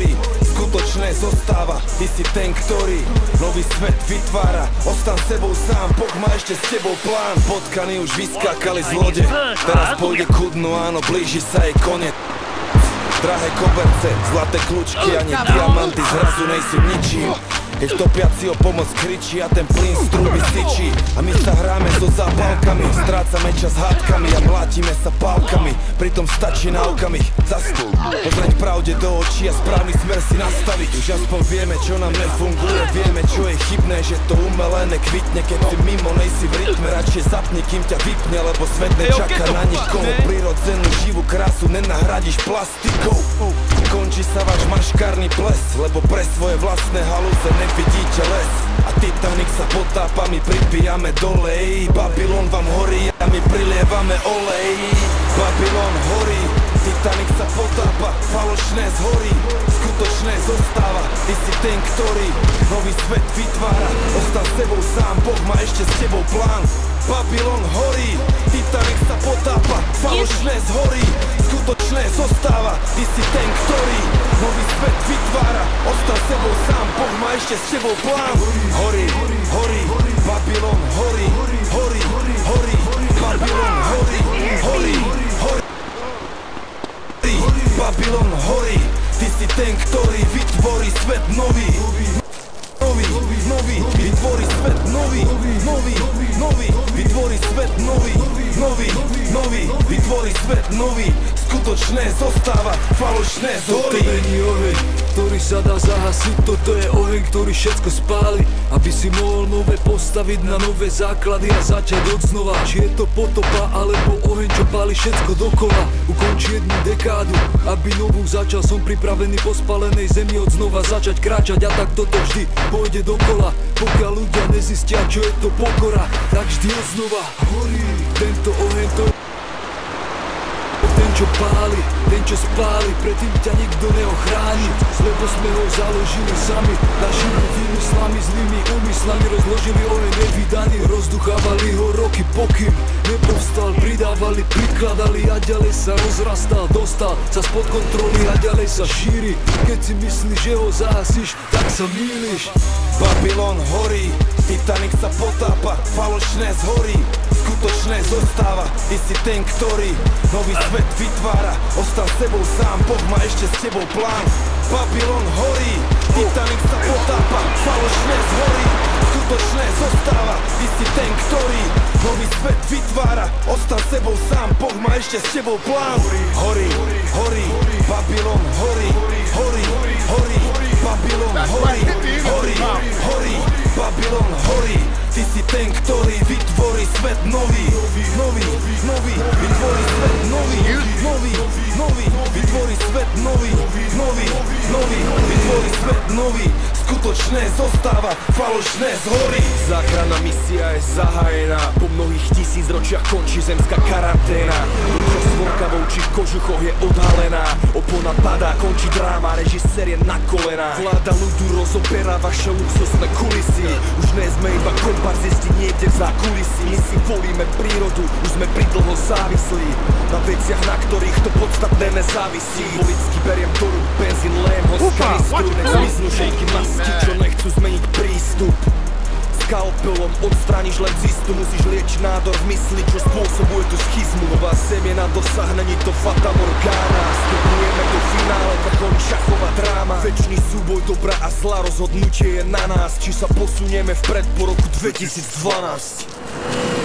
horí, skutočné zostáva. Ty si ten, ktorý nový svet vytvára. Ostan sebou sám, Boh má ešte s tebou plán. Potkany už vyskákali z lode, teraz pôjde ku dnu, áno, blíži sa jej koniec. Drahé koberce, zlaté kľúčky ani diamanty, zrazu nejsem ničím. Keď topiaci o pomoc kričí a ten plyn z trúby syčí. A my sa hráme so zápalkami, strácame čas hádkami a mlátime sa pálkami. Pritom stačí na okamih zastup, pozrieť pravde do očí a správny smer si nastaviť. Už aspoň vieme, čo nám nefunguje, vieme, čo je chybné, že to umelé nekvitne. Keď si mimo, nejsi v rytme, radšej zapni, kým ťa vypne, lebo svet nečaká na nikoho. Prirodzenú živú krásu nenahradíš plastikou. Končí sa váš maškárny ples, lebo pre svoje vlastné halúze nevidíte les. A Titanic sa potápa, my pripijame dolej. Babylon vám horí a my prilievame olej. Babylon horí, Titanic sa potápa, falošné zhorí, skutočné zostáva. Ty si ten, ktorý nový svet vytvára. Ostan sebou sám, Boh má ešte s tebou plán. Babylon horí, Titanic sa potápa, falošné zhorí, skutočné zostáva. Ty si ten, ktorý nový svet vytvára. Ostan sebou sám, Boh má ešte s tebou plán. Horí, horí, Babylon horí, horí, horí, Babylon horí, horí, horí, Babylon horí. Ty si ten, ktorý vytvorí svet nový. Nový, nový, vytvorí svet nový, nový, nový, vytvorí svet nový, nový, nový, vytvorí svet nový, skutočné zostáva, falošné zhorí. Toto není oheň, ktorý sa dá zahasiť, toto je oheň, ktorý všetko spáli, aby si mohol nové postaviť na nové základy a začať odznova. Či je to potopa, alebo oheň, čo páli všetko dokola. Ukončí jednu dekádu, aby novú začal, som pripravený po spalenej zemi odznova začať kráčať. A tak toto vždy pôjde dokola, pokiaľ ľudia nezistia, čo je to pokora, tak vždy odznova horí. Tento oheň to ten, čo páli, ten, čo spáli, predtým ťa nikto neochráni, lebo sme ho založili sami, našimi výmyslami, zlými úmyslami rozložili oheň nevydaný, rozduchávali ho roky, pokým nepovstal, pridávali, prikladali a ďalej sa rozrastal, dostal sa spod kontroly a ďalej sa šíri. Keď si myslíš, že ho zahasíš, tak sa mýliš. Babylon horí, Titanic sa potápa, falošné zhorí, skutočné zostáva. Ty si ten, ktorý nový svet vytvára. Ostan sebou sám, Boh má ešte s tebou plán. Babylon horí, Titanic sa potápa, falošné zhorí, skutočné zostáva. Ty si ten, ktorý nový svet vytvára. Ostan sebou sám, Boh má ešte s tebou plán. Horí, horí, Babylon horí, horí, horí, Babylon horí, horí, horí, Babylon horí. Ty si ten, ktorý vytvorí svet nový, nový, nový, vytvorí svet nový, nový, nový, vytvorí svet nový, nový, nový, vytvorí svet nový, skutočné zostáva, falošné zhorí. Záchranná misia je zahájená, po mnohých tisícročiach končí zemská karanténa. Čo s či kožuchoch je odhalená, opona padá, končí dráma, režisér je na kolená. Vláda ľudu rozoberá vaše luxusné kulisy, už nie sme iba komparzisti niekde v zákulisí. My si volíme prírodu, už sme pridlho závislí na veciach, na ktorých to podstatné nezávisí. Symbolicky beriem do rúk benzín, lém ho z kanisku, nech zmiznú šejky masky, čo nechcú zmeniť prístup. Skalpelom odstrániš len cistu, musíš liečiť nádor v mysli, čo spôsobuje tú schizmu. Nová semiena dosah, není to fata morgana, stupňujeme do finále, vrcholí šachová dráma. Večný súboj dobra a zla, rozhodnutie je na nás, či sa posunieme vpred po roku 2012.